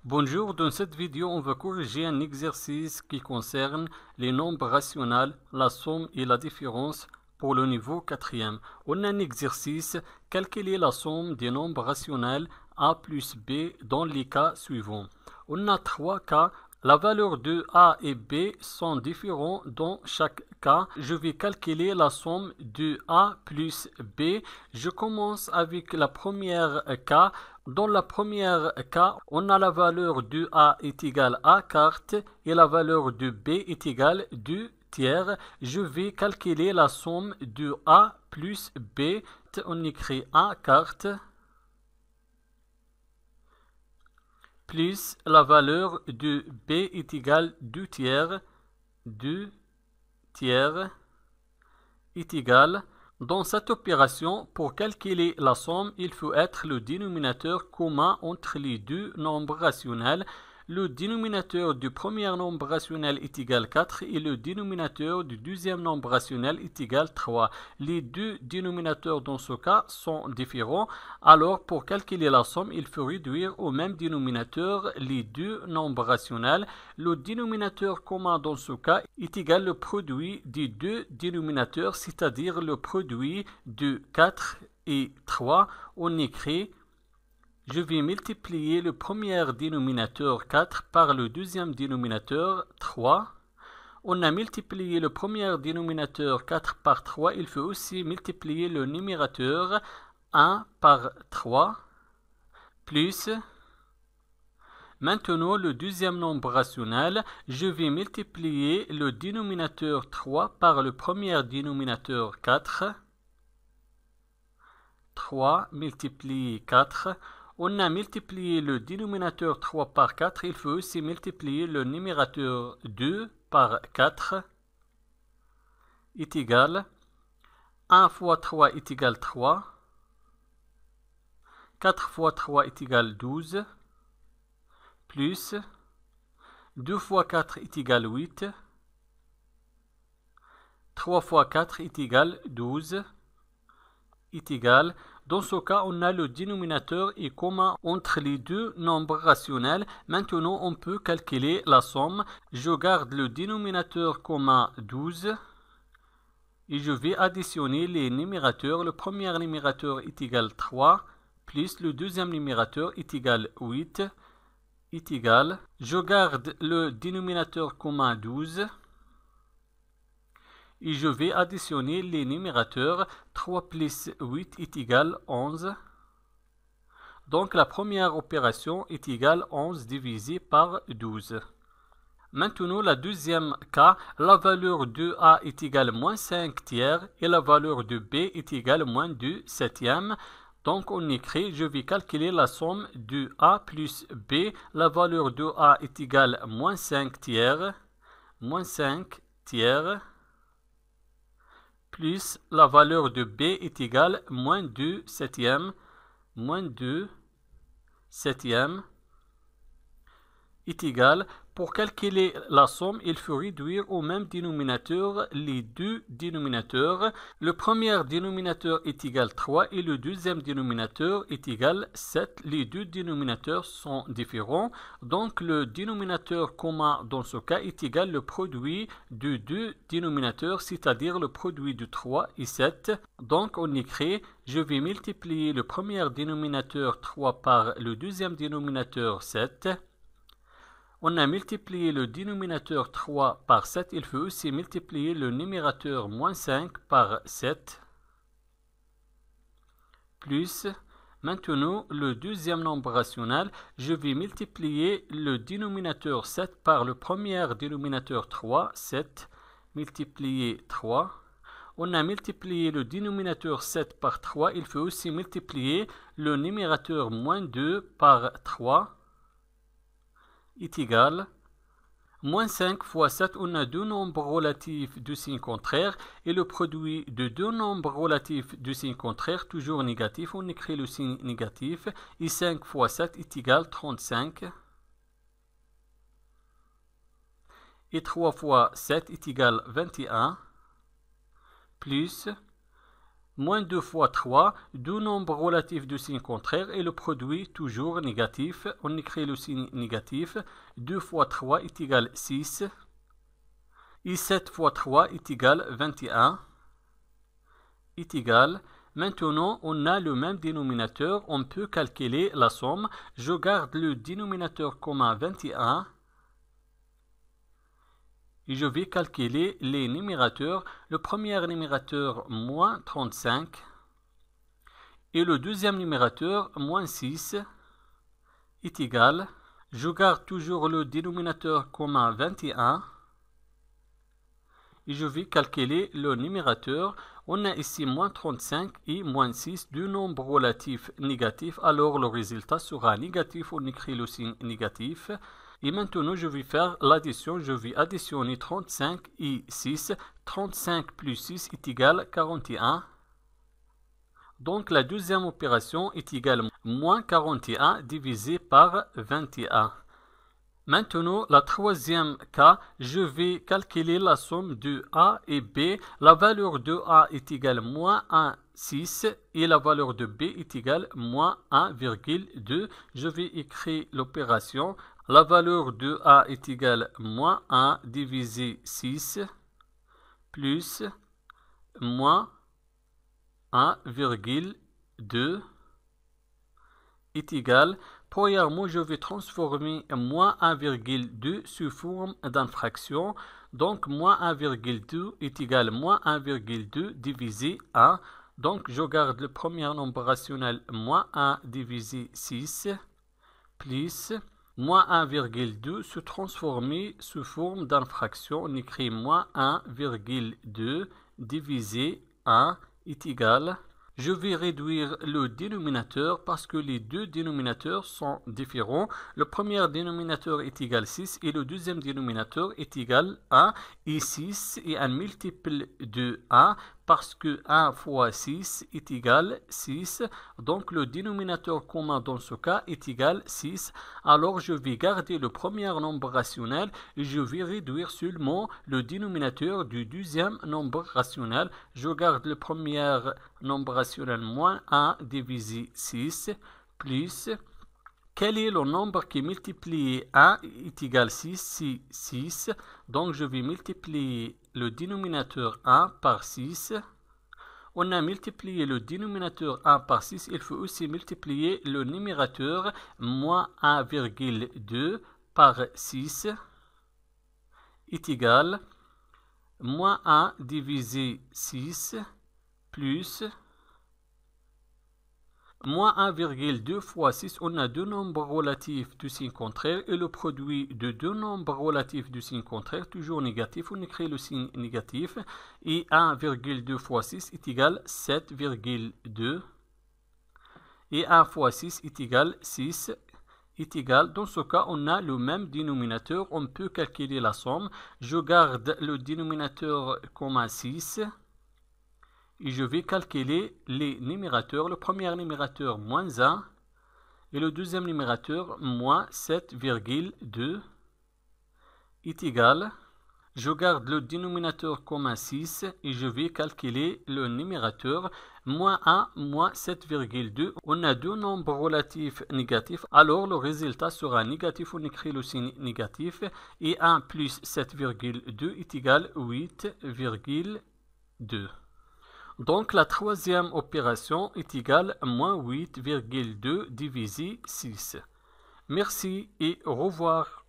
Bonjour, dans cette vidéo, on va corriger un exercice qui concerne les nombres rationnels, la somme et la différence pour le niveau 4e. On a un exercice, calculer la somme des nombres rationnels a plus b dans les cas suivants. On a trois cas. La valeur de a et b sont différents dans chaque cas. Je vais calculer la somme de a plus b. Je commence avec la première cas. Dans la première cas, on a la valeur de a est égale à quarte et la valeur de b est égale 2 tiers. Je vais calculer la somme de a plus b. On écrit a quarte plus la valeur de b est égale 2 tiers. 2 tiers est égal. Dans cette opération, pour calculer la somme, il faut être le dénominateur commun entre les deux nombres rationnels. Le dénominateur du premier nombre rationnel est égal 4 et le dénominateur du deuxième nombre rationnel est égal 3. Les deux dénominateurs dans ce cas sont différents. Alors, pour calculer la somme, il faut réduire au même dénominateur les deux nombres rationnels. Le dénominateur commun dans ce cas est égal au produit des deux dénominateurs, c'est-à-dire le produit de 4 et 3. On écrit je vais multiplier le premier dénominateur 4 par le deuxième dénominateur 3. On a multiplié le premier dénominateur 4 par 3. Il faut aussi multiplier le numérateur 1 par 3. Plus, maintenant le deuxième nombre rationnel, je vais multiplier le dénominateur 3 par le premier dénominateur 4. 3 multiplié 4. On a multiplié le dénominateur 3 par 4. Il faut aussi multiplier le numérateur 2 par 4 est égal 1 fois 3 est égal 3. 4 fois 3 est égal 12. Plus 2 fois 4 est égal 8. 3 fois 4 est égal 12. Est égal. Dans ce cas, on a le dénominateur est commun entre les deux nombres rationnels. Maintenant, on peut calculer la somme. Je garde le dénominateur commun 12 et je vais additionner les numérateurs. Le premier numérateur est égal 3 plus le deuxième numérateur est égal 8 est égal. Je garde le dénominateur commun 12. Et je vais additionner les numérateurs. 3 plus 8 est égal 11. Donc la première opération est égale 11 divisé par 12. Maintenant, la deuxième cas, la valeur de a est égale moins 5 tiers et la valeur de b est égale moins 2 septièmes. Donc on écrit, je vais calculer la somme de a plus b. La valeur de a est égale moins 5 tiers. Moins 5 tiers. Plus la valeur de b est égale moins 2 septièmes. Moins 2 septièmes est égal. Pour calculer la somme, il faut réduire au même dénominateur les deux dénominateurs. Le premier dénominateur est égal 3 et le deuxième dénominateur est égal 7. Les deux dénominateurs sont différents. Donc le dénominateur commun dans ce cas est égal le produit de deux dénominateurs, c'est-à-dire le produit de 3 et 7. Donc on écrit, je vais multiplier le premier dénominateur 3 par le deuxième dénominateur 7. On a multiplié le dénominateur 3 par 7. Il faut aussi multiplier le numérateur moins 5 par 7. Plus, maintenant, le deuxième nombre rationnel, je vais multiplier le dénominateur 7 par le premier dénominateur 3. 7 multiplié 3. On a multiplié le dénominateur 7 par 3. Il faut aussi multiplier le numérateur moins 2 par 3. Est égal. Moins 5 fois 7, on a deux nombres relatifs de signe contraire et le produit de deux nombres relatifs de signe contraire, toujours négatif, on écrit le signe négatif et 5 fois 7 est égal 35 et 3 fois 7 est égal 21 plus Moins 2 fois 3, deux nombres relatifs de signe contraire et le produit toujours négatif. On écrit le signe négatif. 2 fois 3 est égal 6. Et 7 fois 3 est égal 21. Est égal. Maintenant, on a le même dénominateur. On peut calculer la somme. Je garde le dénominateur commun 21. Et je vais calculer les numérateurs. Le premier numérateur, moins 35. Et le deuxième numérateur, moins 6, est égal. Je garde toujours le dénominateur commun 21. Et je vais calculer le numérateur. On a ici moins 35 et moins 6, deux nombres relatifs négatifs. Alors le résultat sera négatif. On écrit le signe négatif. Et maintenant, je vais faire l'addition. Je vais additionner 35 et 6. 35 plus 6 est égal 41. Donc, la deuxième opération est égale à moins 41 divisé par 21. Maintenant, la troisième cas, je vais calculer la somme de A et B. La valeur de A est égale à moins 1,6 et la valeur de B est égale à moins 1,2. Je vais écrire l'opération. La valeur de A est égale à moins 1 divisé 6 plus moins 1,2 est égal. Premièrement, je vais transformer moins 1,2 sous forme d'une fraction. Donc, moins 1,2 est égal à moins 1,2 divisé 1. Donc, je garde le premier nombre rationnel moins 1 divisé 6 plus moins 1,2 se transformer sous forme d'une fraction. On écrit moins 1,2 divisé 1 est égal. Je vais réduire le dénominateur parce que les deux dénominateurs sont différents. Le premier dénominateur est égal à 6 et le deuxième dénominateur est égal à 1. Et 6 est un multiple de 1 parce que 1 fois 6 est égal à 6. Donc le dénominateur commun dans ce cas est égal à 6. Alors je vais garder le premier nombre rationnel et je vais réduire seulement le dénominateur du deuxième nombre rationnel. Je garde le premier nombre rationnel moins 1 divisé 6 plus quel est le nombre qui multiplie 1 est égal à 6, c'est 6. Donc je vais multiplier le dénominateur 1 par 6. On a multiplié le dénominateur 1 par 6. Il faut aussi multiplier le numérateur moins 1,2 par 6 est égal à moins 1 divisé 6 plus moins 1,2 fois 6, on a deux nombres relatifs du signe contraire et le produit de deux nombres relatifs du signe contraire, toujours négatif, on écrit le signe négatif et 1,2 fois 6 est égal à 7,2 et 1 fois 6 est égal à 6 est égal. Dans ce cas, on a le même dénominateur, on peut calculer la somme. Je garde le dénominateur commun 6. Et je vais calculer les numérateurs. Le premier numérateur, moins 1. Et le deuxième numérateur, moins 7,2 est égal. Je garde le dénominateur commun 6 et je vais calculer le numérateur. Moins 1, moins 7,2. On a deux nombres relatifs négatifs. Alors le résultat sera négatif. On écrit le signe négatif. Et 1 plus 7,2 est égal à 8,2. Donc la troisième opération est égale à moins 8,2 divisé 6. Merci et au revoir.